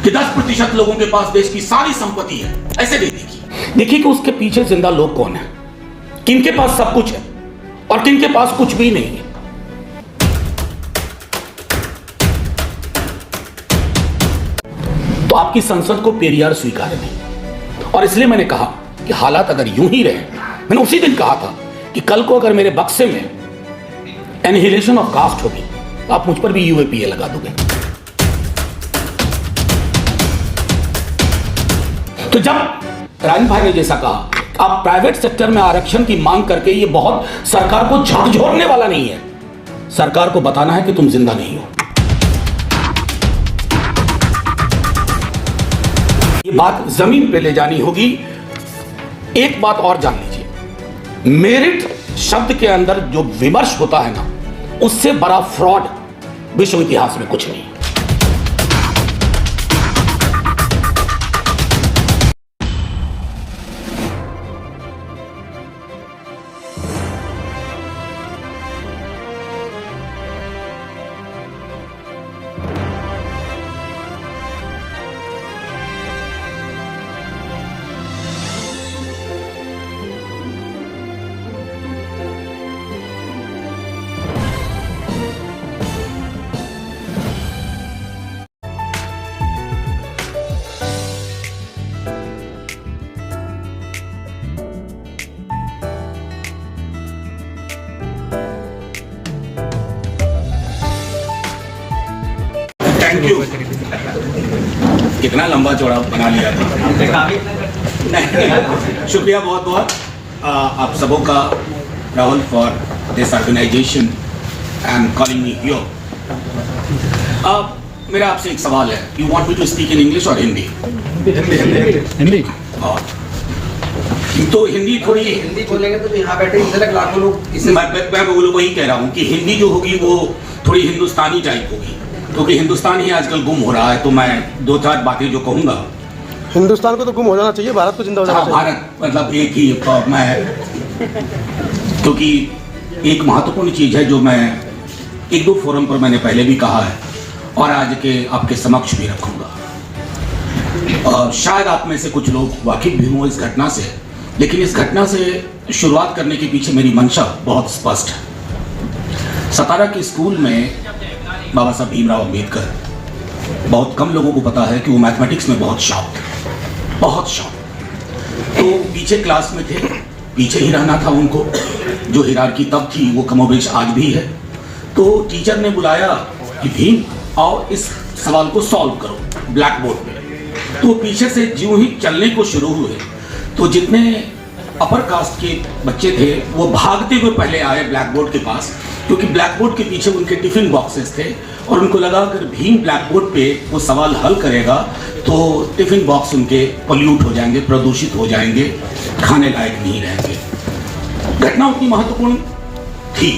कि 10% लोगों के पास देश की सारी संपत्ति है, ऐसे नहीं देखिए। देखिए कि उसके पीछे जिंदा लोग कौन है, किनके पास सब कुछ है और किनके पास कुछ भी नहीं है। तो आपकी संसद को पेरियार स्वीकार नहीं, और इसलिए मैंने कहा कि हालात अगर यूं ही रहे, मैंने उसी दिन कहा था कि कल को अगर मेरे बक्से में एनहिलेशन ऑफ कास्ट होगी तो आप मुझ पर भी यूएपीए लगा दोगे। तो जब राजन भाई ने जैसा कहा, आप प्राइवेट सेक्टर में आरक्षण की मांग करके, ये बहुत सरकार को झकझोरने वाला नहीं है। सरकार को बताना है कि तुम जिंदा नहीं हो। ये बात जमीन पे ले जानी होगी। एक बात और जान लीजिए, मेरिट शब्द के अंदर जो विमर्श होता है ना, उससे बड़ा फ्रॉड विश्व इतिहास में कुछ नहीं। Thank you. कितना लंबा चौड़ा बना लिया था। शुक्रिया बहुत बहुत आप सबों का, Rahul, for this organization and calling me here. मेरा आपसे एक सवाल है, you want me to speak in English और हिंदी? हिंदी। तो हिंदी थोड़ी, हिंदी बोलेंगे तो यहाँ बैठे इधर लाखों लोग इसे मैं वही कह रहा हूँ कि हिंदी जो होगी वो थोड़ी हिंदुस्तानी टाइप होगी, क्योंकि हिंदुस्तान ही आजकल गुम हो रहा है। तो मैं दो चार बातें जो कहूँगा, हिंदुस्तान को तो गुम हो जाना चाहिए, भारत को जिंदा हो जाना चाहिए। भारत मतलब एक ही, मैं क्योंकि एक महत्वपूर्ण चीज़ है जो मैं एक दो फोरम पर मैंने पहले भी कहा है और आज के आपके समक्ष भी रखूँगा। और शायद आप में से कुछ लोग वाकिफ भी हों इस घटना से, लेकिन इस घटना से शुरुआत करने के पीछे मेरी मंशा बहुत स्पष्ट है। सतारा के स्कूल में बाबा साहब भीमराव अंबेडकर, बहुत कम लोगों को पता है कि वो मैथमेटिक्स में बहुत शौक थे, बहुत शौक। तो पीछे क्लास में थे, पीछे ही रहना था उनको। जो हिरार्की तब थी वो कमोबेश आज भी है। तो टीचर ने बुलाया कि भीम आओ इस सवाल को सॉल्व करो ब्लैक बोर्ड पे। तो पीछे से ज्यों ही चलने को शुरू हुए तो जितने अपर कास्ट के बच्चे थे वो भागते हुए पहले आए ब्लैक बोर्ड के पास, क्योंकि ब्लैक बोर्ड के पीछे उनके टिफिन बॉक्सेस थे और उनको लगा अगर भीम ब्लैक बोर्ड पे वो सवाल हल करेगा तो टिफिन बॉक्स उनके पॉल्यूट हो जाएंगे, प्रदूषित हो जाएंगे, खाने लायक नहीं रहेंगे। घटना उतनी महत्वपूर्ण थी,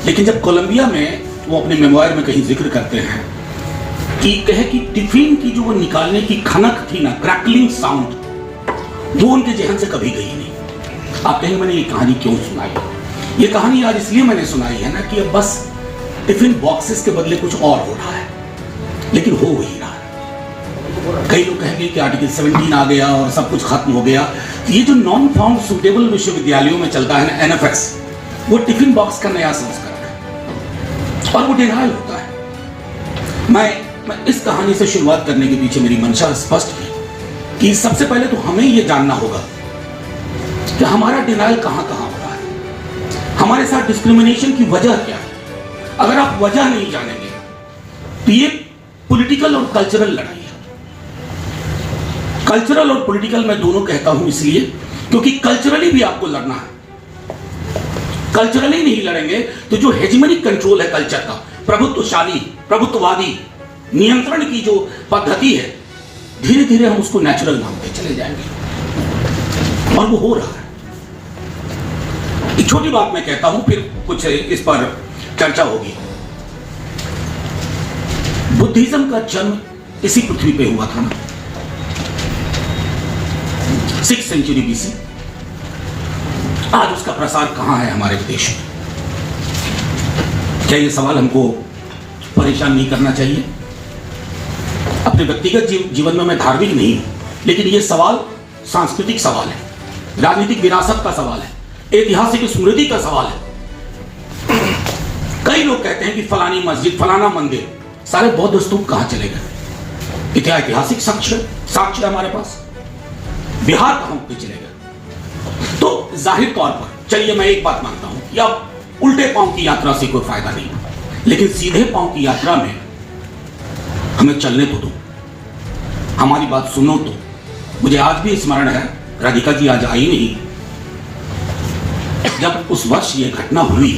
लेकिन जब कोलंबिया में वो अपने मेमोयर में कहीं जिक्र करते हैं कि कहे कि टिफिन की जो वो निकालने की खनक थी ना, क्रैकलिंग साउंड, वो उनके जहन से कभी गई नहीं। आप कहेंगे मैंने ये कहानी क्यों सुनाई? ये कहानी आज इसलिए मैंने सुनाई है ना कि अब बस टिफिन बॉक्सेस के बदले कुछ और हो रहा है, लेकिन हो वही रहा है। कई लोग कहेंगे कि आर्टिकल 17 आ गया और सब कुछ खत्म हो गया। तो ये जो नॉन फाउंड सुटेबल विश्वविद्यालयों में चलता है ना, एनएफएस, वो टिफिन बॉक्स का नया संस्करण है और वो डिनायल होता है। मैं इस कहानी से शुरुआत करने के पीछे मेरी मंशा स्पष्ट थी कि सबसे पहले तो हमें ये जानना होगा कि हमारा डिनायल कहाँ कहाँ हो रहा है, हमारे साथ डिस्क्रिमिनेशन की वजह क्या है। अगर आप वजह नहीं जानेंगे तो ये पॉलिटिकल और कल्चरल लड़ाई है। कल्चरल और पॉलिटिकल मैं दोनों कहता हूं इसलिए क्योंकि कल्चरली भी आपको लड़ना है। कल्चरली नहीं लड़ेंगे तो जो हेजिमनिक कंट्रोल है कल्चर का, प्रभुत्वशाली, प्रभुत्ववादी नियंत्रण की जो पद्धति है, धीरे धीरे हम उसको नेचुरल मानते चले जाएंगे और वो हो रहा है। एक छोटी बात मैं कहता हूं, फिर कुछ इस पर चर्चा होगी। बुद्धिज्म का जन्म इसी पृथ्वी पे हुआ था ना, 6th सेंचुरी बीसी। आज उसका प्रसार कहां है हमारे देश में? क्या ये सवाल हमको परेशान नहीं करना चाहिए? अब अपने व्यक्तिगत जीवन में मैं धार्मिक नहीं हूं, लेकिन ये सवाल सांस्कृतिक सवाल है, राजनीतिक विरासत का सवाल है, ऐतिहासिक स्मृति का सवाल है। कई लोग कहते हैं कि फलानी मस्जिद, फलाना मंदिर, सारे बौद्ध स्तूप कहां चले गए? क्या ऐतिहासिक साक्ष्य है हमारे पास? बिहार कहां पे चले गए? तो जाहिर तौर पर चलिए मैं एक बात मानता हूं कि अब उल्टे पांव की यात्रा से कोई फायदा नहीं, लेकिन सीधे पांव की यात्रा में हमें चलने तो दो, हमारी बात सुनो तो। मुझे आज भी स्मरण है, राधिका जी आज आई नहीं, जब उस वर्ष ये घटना हुई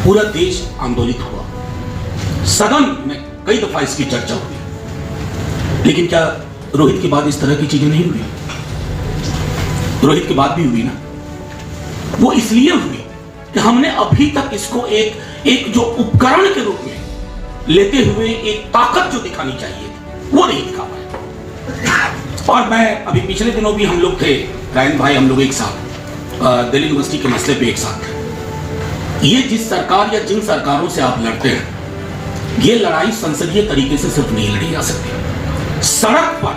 पूरा देश आंदोलित हुआ, सदन में कई दफा इसकी चर्चा हुई, लेकिन क्या रोहित के बाद इस तरह की चीजें नहीं हुई? रोहित के बाद भी हुई ना। वो इसलिए हुई कि हमने अभी तक इसको एक जो उपकरण के रूप में लेते हुए एक ताकत जो दिखानी चाहिए वो नहीं दिखा पाए। और मैं अभी पिछले दिनों भी हम लोग थे, रायन भाई, हम लोग एक साथ दिल्ली यूनिवर्सिटी के मसले पे एक साथ थे। ये जिस सरकार या जिन सरकारों से आप लड़ते हैं, ये लड़ाई संसदीय तरीके से सिर्फ नहीं लड़ी जा सकती। सड़क पर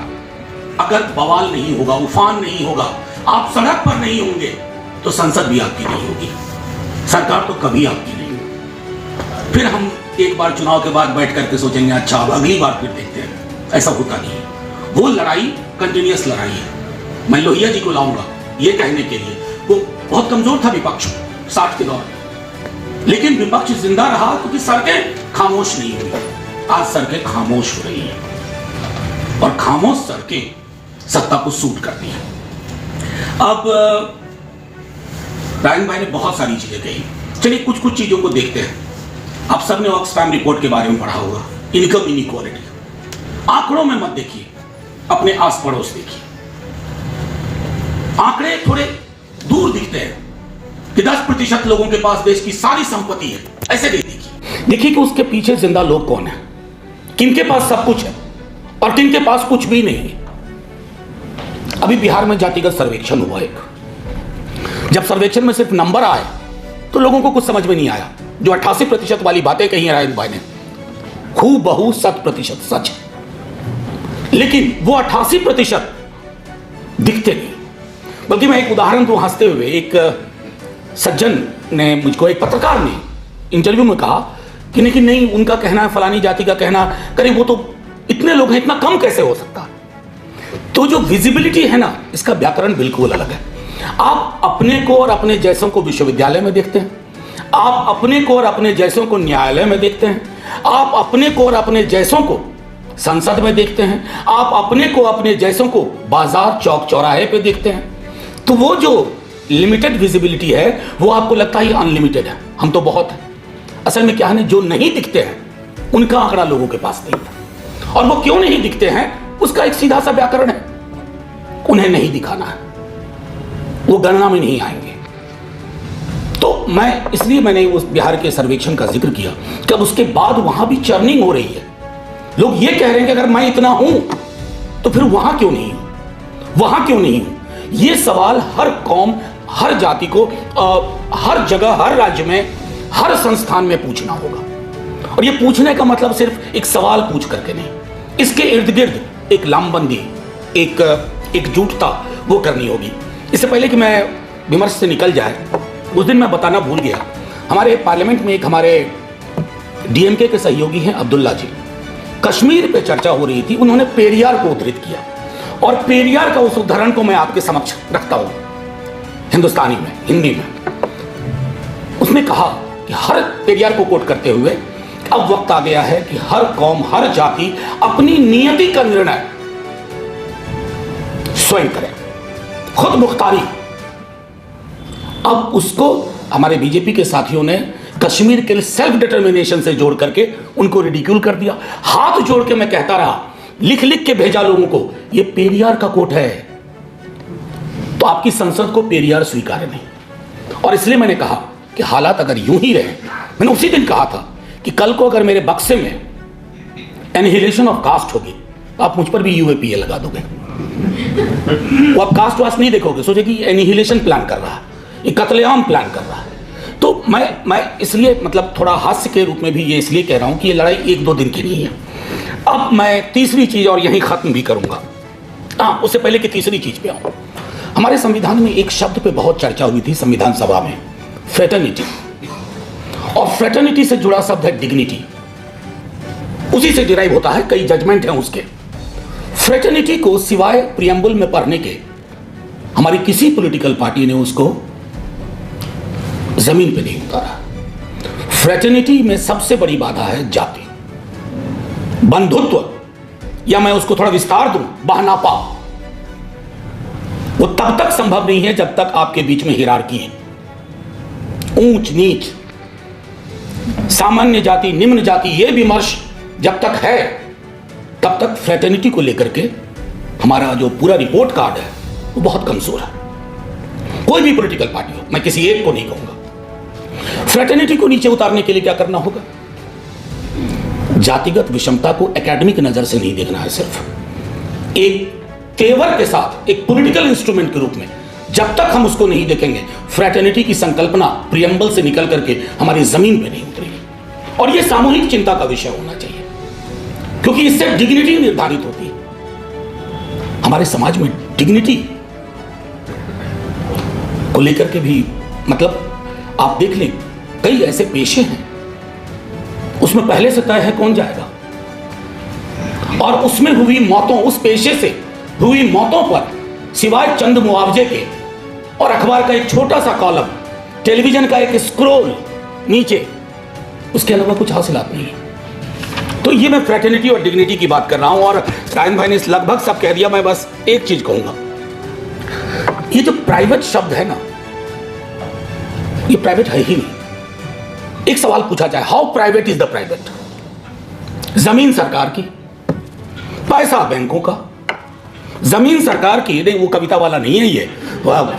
अगर बवाल नहीं होगा, उफान नहीं होगा, आप सड़क पर नहीं होंगे तो संसद भी आपकी नहीं होगी, सरकार तो कभी आपकी नहीं होगी। फिर हम एक बार चुनाव के बाद बैठ करके सोचेंगे अच्छा अब अगली बार फिर देखते हैं, ऐसा होता नहीं है। वो लड़ाई कंटिन्यूअस लड़ाई है। मैं लोहिया जी को लाऊंगा ये कहने के लिए, वो बहुत कमजोर था विपक्ष 60 के दौर में, लेकिन विपक्ष जिंदा रहा क्योंकि सड़कें खामोश नहीं हुई। आज सड़कें खामोश हो रही हैं और खामोश सड़कें सत्ता को सूट करती हैं। अब रायन भाई ने बहुत सारी चीजें कही, चलिए कुछ चीजों को देखते हैं। आप सबने ऑक्सफैम रिपोर्ट के बारे में पढ़ा होगा, इनकम इनइक्वालिटी। आंकड़ों में मत देखिए, अपने आस पड़ोस देखिए। आंकड़े थोड़े दूर दिखते हैं कि 10% लोगों के पास देश की सारी संपत्ति है, ऐसे नहीं देखिए कि उसके पीछे जिंदा लोग कौन है, किनके पास सब कुछ है और किनके पास कुछ भी नहीं है। अभी बिहार में जातिगत सर्वेक्षण हुआ एक, जब सर्वेक्षण में सिर्फ नंबर आए तो लोगों को कुछ समझ में नहीं आया। जो 88% वाली बातें कही है रायन भाई ने, खूबहू 100% सच है, लेकिन वो 88% दिखते नहीं। बल्कि मैं एक उदाहरण दूं हंसते हुए, एक सज्जन ने मुझको, एक पत्रकार ने इंटरव्यू में कहा कि नहीं उनका कहना है, फलानी जाति का कहना, करें वो तो इतने लोग हैं, इतना कम कैसे हो सकता। तो जो विजिबिलिटी है ना, इसका व्याकरण बिल्कुल अलग है। आप अपने को और अपने जैसों को विश्वविद्यालय में देखते हैं, आप अपने को और अपने जैसों को न्यायालय में देखते हैं, आप अपने को और अपने जैसों को संसद में देखते हैं, आप अपने को अपने जैसों को बाजार चौक चौराहे पे देखते हैं। तो वो जो लिमिटेड विजिबिलिटी है वो आपको लगता है अनलिमिटेड है, हम तो बहुत हैं। असल में क्या है, जो नहीं दिखते हैं उनका आंकड़ा लोगों के पास नहीं है। और वो क्यों नहीं दिखते हैं उसका एक सीधा सा व्याकरण है, उन्हें नहीं दिखाना है, वो गणना में नहीं आएंगे। तो मैंने उस बिहार के सर्वेक्षण का जिक्र किया कि अब उसके बाद वहां भी चर्निंग हो रही है। लोग ये कह रहे हैं कि अगर मैं इतना हूं तो फिर वहां क्यों नहीं हूं, वहां क्यों नहीं हूं। ये सवाल हर कौम, हर जाति को हर जगह, हर राज्य में, हर संस्थान में पूछना होगा। और ये पूछने का मतलब सिर्फ एक सवाल पूछ करके नहीं, इसके इर्द गिर्द एक लामबंदी, एक एकजुटता वो करनी होगी। इससे पहले कि मैं विमर्श से निकल जाए, उस दिन मैं बताना भूल गया, हमारे पार्लियामेंट में एक हमारे डीएमके के सहयोगी हैं अब्दुल्ला जी, कश्मीर पे चर्चा हो रही थी, उन्होंने पेरियार को उद्धृत किया और पेरियार का उस उदाहरण को मैं आपके समक्ष रखता हूं हिंदुस्तानी में, हिंदी में। उसने कहा कि हर पेरियार को कोट करते हुए, अब वक्त आ गया है कि हर कौम, हर जाति अपनी नियति का निर्णय स्वयं करे, खुद मुख्तारी। अब उसको हमारे बीजेपी के साथियों ने कश्मीर के लिए सेल्फ डिटर्मिनेशन से जोड़ करके उनको रिडिक्यूल कर दिया। हाथ जोड़ के मैं कहता रहा, लिख लिख के भेजा लोगों को, ये पेरियार का कोट है। तो आपकी संसद को पेरियार स्वीकार नहीं। और इसलिए मैंने कहा कि हालात अगर यूं ही रहे, मैंने उसी दिन कहा था कि कल को अगर मेरे बक्से में एनहिलेशन ऑफ कास्ट होगी तो आप मुझ पर भी यूएपीए लगा दोगे। वो आप कास्ट वास्ट नहीं देखोगे, सोचे कि एनिहिलेशन प्लान कर रहा है, ये कत्लेआम प्लान कर रहा है। तो मैं इसलिए मतलब थोड़ा हास्य के रूप में भी ये इसलिए कह रहा हूं कि ये लड़ाई 1-2 दिन की नहीं है। अब मैं तीसरी चीज और यहीं खत्म भी करूंगा। हाँ, उससे पहले कि तीसरी चीज पे आऊं, हमारे संविधान में एक शब्द पे बहुत चर्चा हुई थी संविधान सभा में, फ्रेटर्निटी। और फ्रेटर्निटी से जुड़ा शब्द है डिग्निटी, उसी से डिराइव होता है, कई जजमेंट हैं उसके। फ्रेटर्निटी को सिवाय प्रियम्बल में पढ़ने के हमारी किसी पॉलिटिकल पार्टी ने उसको जमीन पे नहीं उतारा। फ्रेटर्निटी में सबसे बड़ी बाधा है जाति, बंधुत्व, या मैं उसको थोड़ा विस्तार दूं, बहनापा। वो तब तक संभव नहीं है जब तक आपके बीच में हिरार्की है, ऊंच नीच, सामान्य जाति निम्न जाति, ये विमर्श जब तक है तब तक फ्रेटर्निटी को लेकर के हमारा जो पूरा रिपोर्ट कार्ड है वो बहुत कमजोर है। कोई भी पॉलिटिकल पार्टी हो, मैं किसी एक को नहीं कहूंगा। फ्रेटर्निटी को नीचे उतारने के लिए क्या करना होगा? जातिगत विषमता को एकेडमिक नजर से नहीं देखना है, सिर्फ एक तेवर के साथ, एक पॉलिटिकल इंस्ट्रूमेंट के रूप में जब तक हम उसको नहीं देखेंगे, फ्रेटर्निटी की संकल्पना प्रियम्बल से निकल करके हमारी जमीन पे नहीं उतरेगी। और यह सामूहिक चिंता का विषय होना चाहिए, क्योंकि इससे डिग्निटी निर्धारित होती है। हमारे समाज में डिग्निटी को लेकर के भी, मतलब आप देख लें, कई ऐसे पेशे हैं उसमें पहले से तय है कौन जाएगा, और उसमें हुई मौतों, उस पेशे से हुई मौतों पर सिवाय चंद मुआवजे के और अखबार का एक छोटा सा कॉलम, टेलीविजन का एक स्क्रोल नीचे, उसके अलावा कुछ हासिलात नहीं है। तो ये मैं फ्रेटर्निटी और डिग्निटी की बात कर रहा हूं, और रायन भाई ने लगभग सब कह दिया। मैं बस एक चीज कहूंगा, ये जो प्राइवेट शब्द है ना, ये प्राइवेट है ही नहीं। एक सवाल पूछा जाए, how private is the private? जमीन सरकार की, पैसा बैंकों का। जमीन सरकार की, नहीं वो कविता वाला नहीं है, ये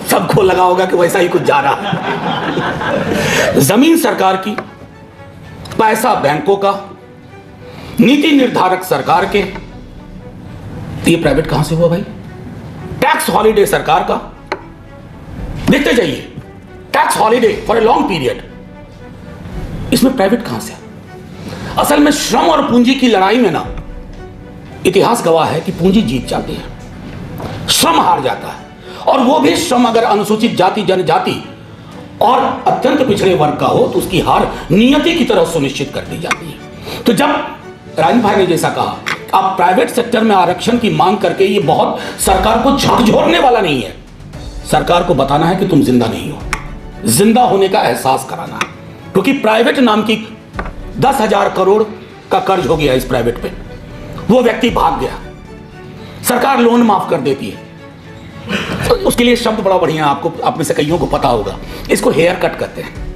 सबको लगा होगा कि वैसा ही कुछ जा रहा है। जमीन सरकार की, पैसा बैंकों का, नीति निर्धारक सरकार के, ये प्राइवेट कहां से हुआ भाई? टैक्स हॉलिडे सरकार का, देखते जाइए, tax holiday for a long period, इसमें प्राइवेट कहां से? असल में श्रम और पूंजी की लड़ाई में ना, इतिहास गवाह है कि पूंजी जीत जाती है, श्रम हार जाता है। और वो भी श्रम अगर अनुसूचित जाति, जनजाति और अत्यंत पिछड़े वर्ग का हो तो उसकी हार नियति की तरह सुनिश्चित कर दी जाती है। तो जब राजन भाई ने जैसा कहा, आप प्राइवेट सेक्टर में आरक्षण की मांग करके, ये बहुत सरकार को झकझोरने वाला नहीं है। सरकार को बताना है कि तुम जिंदा नहीं हो, जिंदा होने का एहसास कराना है। क्योंकि प्राइवेट नाम की 10,000 करोड़ का कर्ज हो गया इस प्राइवेट पे, वो व्यक्ति भाग गया, सरकार लोन माफ कर देती है। तो उसके लिए शब्द बड़ा बढ़िया, आपको, आप में से कईयों को पता होगा, इसको हेयर कट कहते हैं।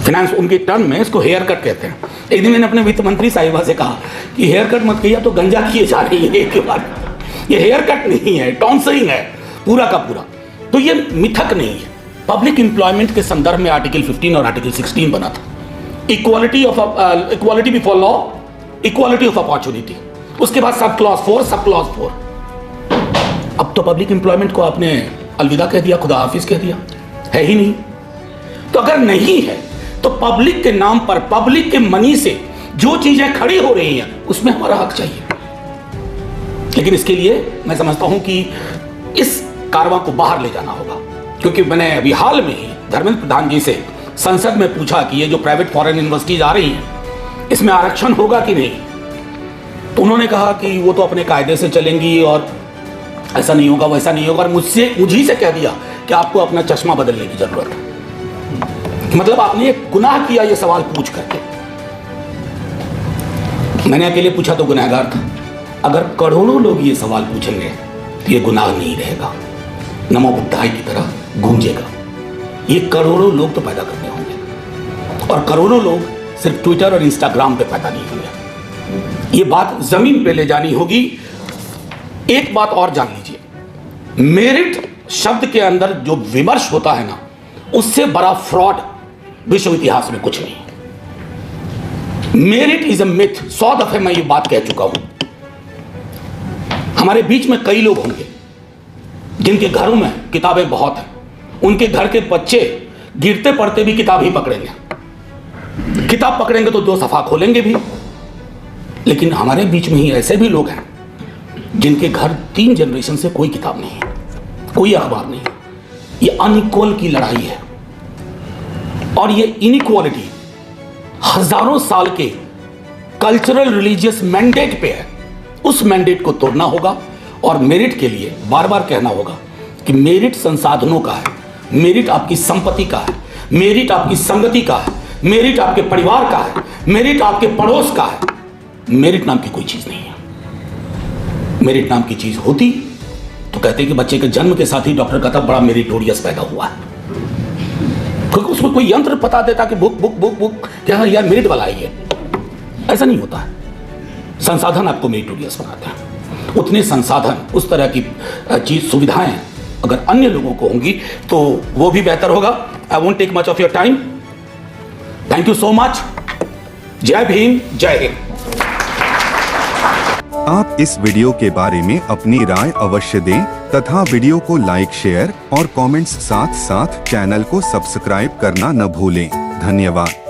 फाइनेंस उनके टर्म में इसको हेयर कट कहते हैं। एक दिन मैंने अपने वित्त मंत्री साहिबा से कहा कि हेयर कट मत किया तो गंजा किए जा रही है एक बार। ये हेयर कट नहीं है, टॉन्सरिंग है पूरा का पूरा। तो ये मिथक नहीं है। पब्लिक एम्प्लॉयमेंट के संदर्भ में आर्टिकल 15 और आर्टिकल 16 बना था, equality before law, equality of opportunity. उसके बाद सब क्लॉज 4। अब तो पब्लिक एम्प्लॉयमेंट को आपने अलविदा कह दिया, खुदा हाफिज कह दिया, है ही नहीं। तो अगर नहीं है तो पब्लिक के नाम पर, पब्लिक के मनी से जो चीजें खड़ी हो रही हैं उसमें हमारा हक चाहिए। लेकिन इसके लिए मैं समझता हूं कि इस कारवां को बाहर ले जाना होगा। क्योंकि मैंने अभी हाल में ही धर्मेंद्र प्रधान जी से संसद में पूछा कि ये जो प्राइवेट फॉरेन यूनिवर्सिटीज आ रही हैं इसमें आरक्षण होगा कि नहीं, तो उन्होंने कहा कि वो तो अपने कायदे से चलेंगी और ऐसा नहीं होगा, वैसा नहीं होगा। और मुझी से कह दिया कि आपको अपना चश्मा बदलने की जरूरत है। मतलब आपने एक गुनाह किया ये सवाल पूछ करके। मैंने अकेले पूछा तो गुनहगार था, अगर करोड़ों लोग ये सवाल पूछेंगे तो ये गुनाह नहीं रहेगा, नमो बुद्धाय की तरह गूंजेगा। ये करोड़ों लोग तो पैदा करने होंगे, और करोड़ों लोग सिर्फ ट्विटर और इंस्टाग्राम पे पैदा नहीं होंगे। ये बात जमीन पे ले जानी होगी। एक बात और जान लीजिए, मेरिट शब्द के अंदर जो विमर्श होता है ना, उससे बड़ा फ्रॉड विश्व इतिहास में कुछ नहीं। Merit is a myth. 100 दफे मैं ये बात कह चुका हूं। हमारे बीच में कई लोग होंगे जिनके घरों में किताबें बहुत हैं, उनके घर के बच्चे गिरते पड़ते भी किताब ही पकड़ेंगे। किताब पकड़ेंगे तो 2 सफ़ा खोलेंगे भी, लेकिन हमारे बीच में ही ऐसे भी लोग हैं जिनके घर 3 जनरेशन से कोई किताब नहीं है, कोई अखबार नहीं है। ये अनइक्वल की लड़ाई है और ये इनइक्वालिटी हजारों साल के कल्चरल रिलीजियस मैंडेट पे है। उस मैंडेट को तोड़ना होगा और मेरिट के लिए बार बार कहना होगा कि मेरिट संसाधनों का है, मेरिट आपकी संपत्ति का है, मेरिट आपकी संगति का है, मेरिट आपके परिवार का है, मेरिट आपके पड़ोस का है। मेरिट नाम की कोई चीज नहीं है। मेरिट नाम की चीज होती तो कहते कि बच्चे के जन्म के साथ ही डॉक्टर कहता बड़ा मेरिटोरियस पैदा हुआ है, क्योंकि उसको कोई यंत्र बता देता कि बुक बुक बुक बुक क्या यार मेरिट वाला ही है। ऐसा नहीं होता है। संसाधन आपको मेरिटोरियस बनाते हैं। उतने संसाधन, उस तरह की चीज, सुविधाएं अगर अन्य लोगों को होंगी तो वो भी बेहतर होगा। I won't take much of your time. Thank you so much. जय भीम, जय हिंद। आप इस वीडियो के बारे में अपनी राय अवश्य दें तथा वीडियो को लाइक, शेयर और कमेंट्स साथ साथ चैनल को सब्सक्राइब करना न भूलें। धन्यवाद।